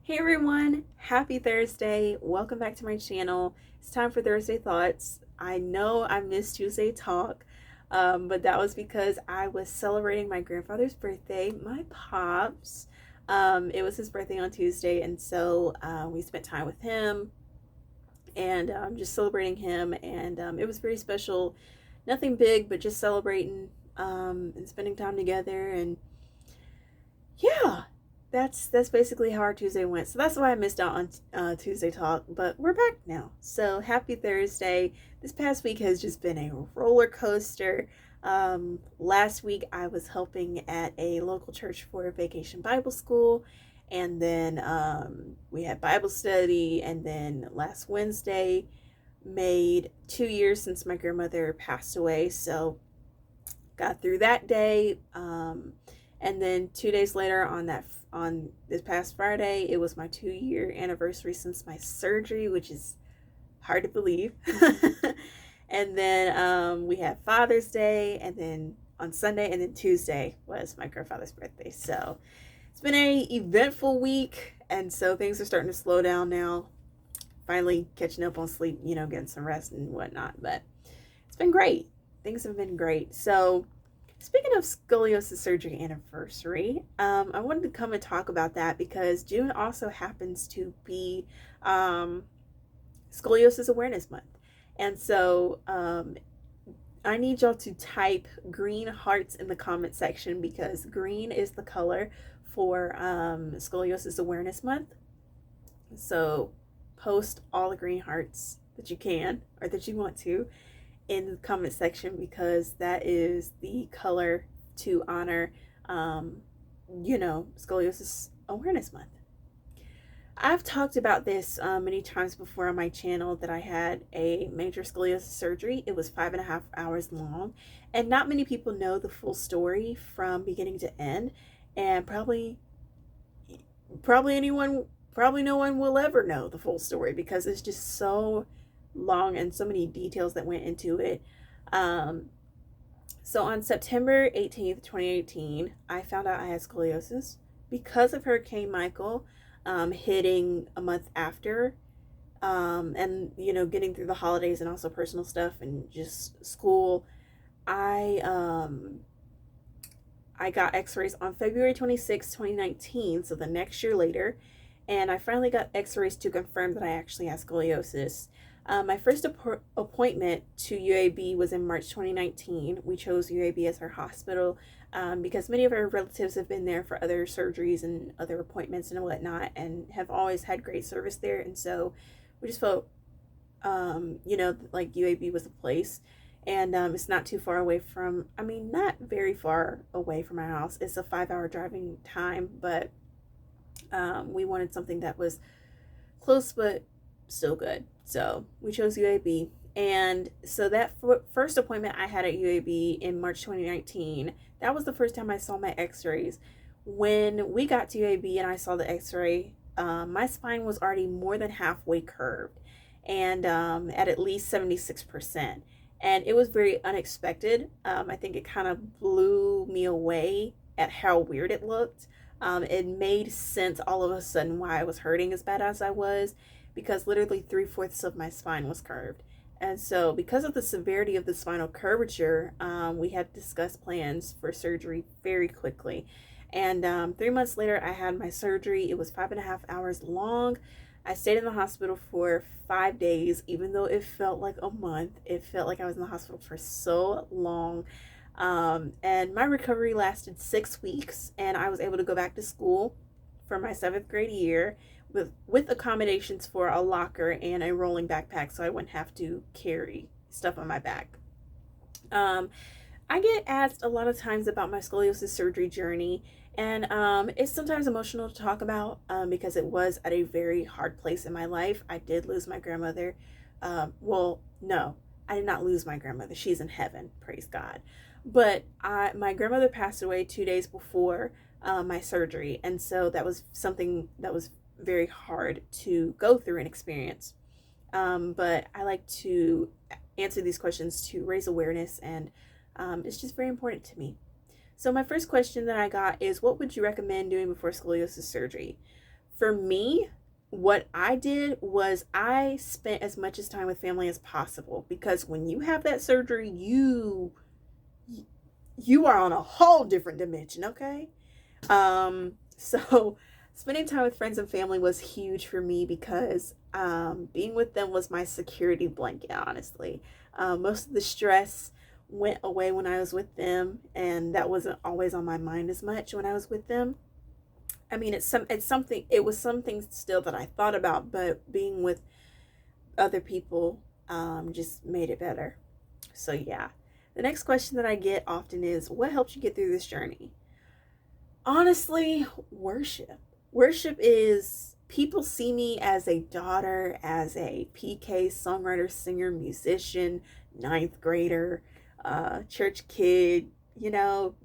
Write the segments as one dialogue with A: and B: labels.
A: Hey everyone, happy Thursday. Welcome back to my channel. It's time for Thursday Thoughts. I know I missed Tuesday Talk, but that was because I was celebrating my grandfather's birthday, my pops. It was his birthday on Tuesday, and so we spent time with him and just celebrating him, and it was very special. Nothing big, but just celebrating and spending time together, and yeah, that's basically how our Tuesday went. So that's why I missed out on Tuesday Talk, but we're back now. So happy Thursday. This past week has just been a roller coaster. Last week I was helping at a local church for a vacation Bible school, and then we had Bible study, and then last Wednesday made 2 years since my grandmother passed away. So got through that day. And then 2 days later, on this past Friday, it was my 2 year anniversary since my surgery, which is hard to believe. And then we had Father's Day, and then on Sunday, and then Tuesday was my grandfather's birthday. So it's been a eventful week, and so things are starting to slow down now. Finally catching up on sleep, getting some rest and whatnot. But it's been great. Things have been great. So speaking of scoliosis surgery anniversary, I wanted to come and talk about that because June also happens to be Scoliosis Awareness Month. And so I need y'all to type green hearts in the comment section because green is the color for Scoliosis Awareness Month. So post all the green hearts that you can or that you want to in the comment section because that is the color to honor Scoliosis Awareness Month. I've talked about this many times before on my channel that I had a major scoliosis surgery. It was 5.5 hours long, and not many people know the full story from beginning to end, and probably no one will ever know the full story because it's just so long and so many details that went into it. So on September 18th, 2018, I found out I had scoliosis because of Hurricane Michael hitting a month after, and getting through the holidays and also personal stuff and just school. I got x-rays on February 26, 2019, so the next year later, and I finally got x-rays to confirm that I actually had scoliosis. My first appointment to UAB was in March 2019. We chose UAB as our hospital because many of our relatives have been there for other surgeries and other appointments and whatnot and have always had great service there. And so we just felt, like UAB was the place. And it's not too far away from, not very far away from our house. It's a 5-hour driving time, but we wanted something that was close but still good. So we chose UAB. And so that first appointment I had at UAB in March 2019, that was the first time I saw my x-rays. When we got to UAB and I saw the x-ray, my spine was already more than halfway curved and at least 76%. And it was very unexpected. I think it kind of blew me away at how weird it looked. It made sense all of a sudden why I was hurting as bad as I was, because literally 3/4 of my spine was curved. And so because of the severity of the spinal curvature, we had discussed plans for surgery very quickly. And 3 months later, I had my surgery. It was 5.5 hours long. I stayed in the hospital for 5 days, even though it felt like a month. It felt like I was in the hospital for so long. And my recovery lasted 6 weeks, and I was able to go back to school for my 7th grade year with accommodations for a locker and a rolling backpack so I wouldn't have to carry stuff on my back. I get asked a lot of times about my scoliosis surgery journey, and it's sometimes emotional to talk about because it was at a very hard place in my life. I did lose my grandmother. Well, no, I did not lose my grandmother. She's in heaven, praise God. But my grandmother passed away 2 days before my surgery, and so that was something that was very hard to go through and experience. But I like to answer these questions to raise awareness, and it's just very important to me. So my first question that I got is, what would you recommend doing before scoliosis surgery? for me, what I did was I spent as much as time with family as possible, because when you have that surgery, you are on a whole different dimension, okay? So spending time with friends and family was huge for me, because being with them was my security blanket, honestly. Most of the stress went away when I was with them, and that wasn't always on my mind as much when I was with them. I mean, it was something still that I thought about, but being with other people just made it better. So yeah. The next question that I get often is, what helped you get through this journey? Honestly, worship. Worship is, people see me as a daughter, as a PK, songwriter, singer, musician, ninth grader, church kid,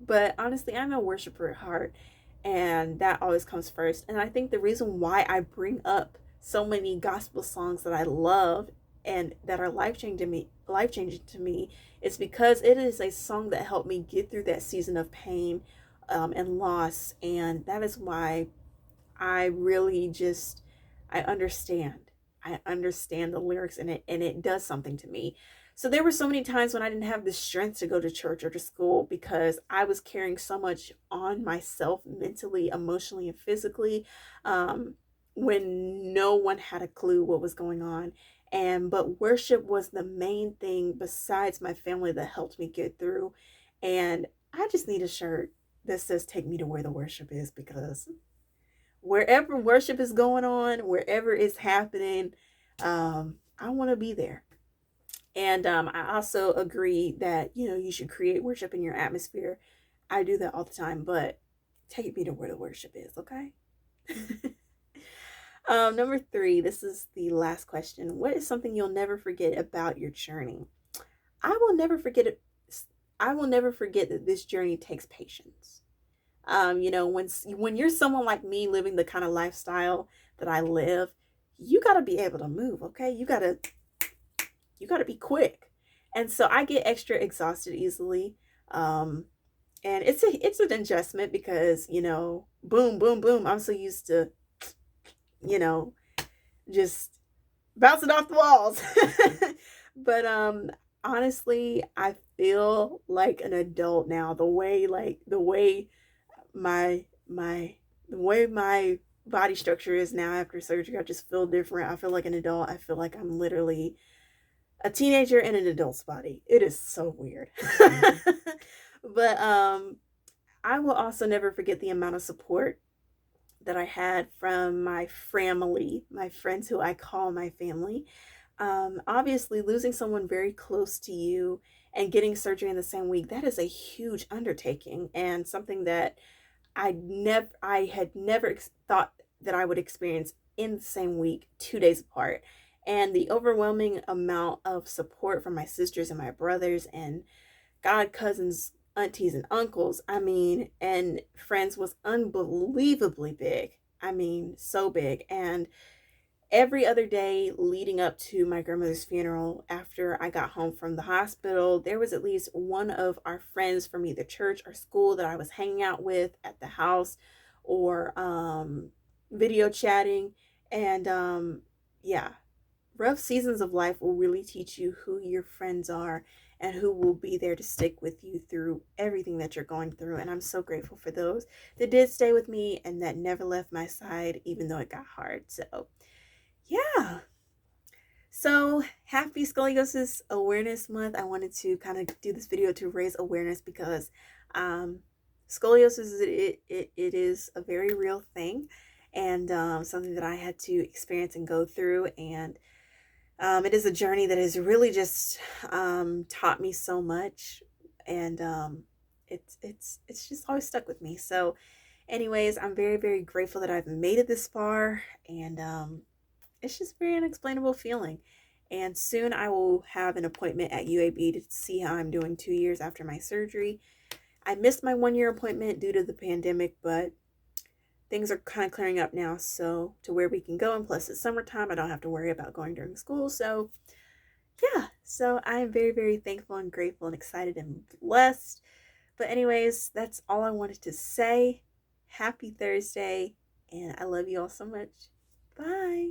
A: but honestly, I'm a worshiper at heart, and that always comes first. And I think the reason why I bring up so many gospel songs that I love and that are life changing to me, is because it is a song that helped me get through that season of pain and loss. And that is why I really just, I understand. I understand the lyrics in it, and it does something to me. So there were so many times when I didn't have the strength to go to church or to school, because I was carrying so much on myself mentally, emotionally, and physically, um, when no one had a clue what was going on. And but worship was the main thing besides my family that helped me get through. And I just need a shirt that says "Take me to where the worship is," because wherever worship is going on, wherever it's happening, I want to be there. And I also agree that, you should create worship in your atmosphere. I do that all the time, but take me to where the worship is, okay? Number 3, this is the last question. What is something you'll never forget about your journey? I will never forget it. I will never forget that this journey takes patience. When you're someone like me living the kind of lifestyle that I live, you got to be able to move, okay? You got to be quick. And so I get extra exhausted easily. Um and it's an adjustment, because, boom boom boom, I'm so used to, you know, just bouncing off the walls. But honestly, I feel like an adult now, my my the way my body structure is now after surgery. I just feel different. I feel like an adult. I feel like I'm literally a teenager in an adult's body. It is so weird. But I will also never forget the amount of support that I had from my family, my friends who I call my family. Obviously, losing someone very close to you and getting surgery in the same week, that is a huge undertaking, and something that I had never thought that I would experience in the same week, 2 days apart. And the overwhelming amount of support from my sisters and my brothers and god cousins, aunties, and uncles, I mean, and friends, was unbelievably big. I mean, so big. And every other day leading up to my grandmother's funeral, after I got home from the hospital, there was at least one of our friends from either church or school that I was hanging out with at the house, or video chatting. And yeah, rough seasons of life will really teach you who your friends are and who will be there to stick with you through everything that you're going through. And I'm so grateful for those that did stay with me and that never left my side, even though it got hard. So yeah. So happy Scoliosis Awareness Month. I wanted to kind of do this video to raise awareness, because um, scoliosis, it is a very real thing, and something that I had to experience and go through. And it is a journey that has really just taught me so much, and it's just always stuck with me. So anyways, I'm very, very grateful that I've made it this far, and it's just a very unexplainable feeling. And soon I will have an appointment at UAB to see how I'm doing 2 years after my surgery. I missed my 1 year appointment due to the pandemic, but things are kind of clearing up now, so to where we can go. And plus it's summertime, I don't have to worry about going during school. So yeah, so I am very, very thankful and grateful and excited and blessed. But anyways, that's all I wanted to say. Happy Thursday. And I love you all so much. Bye.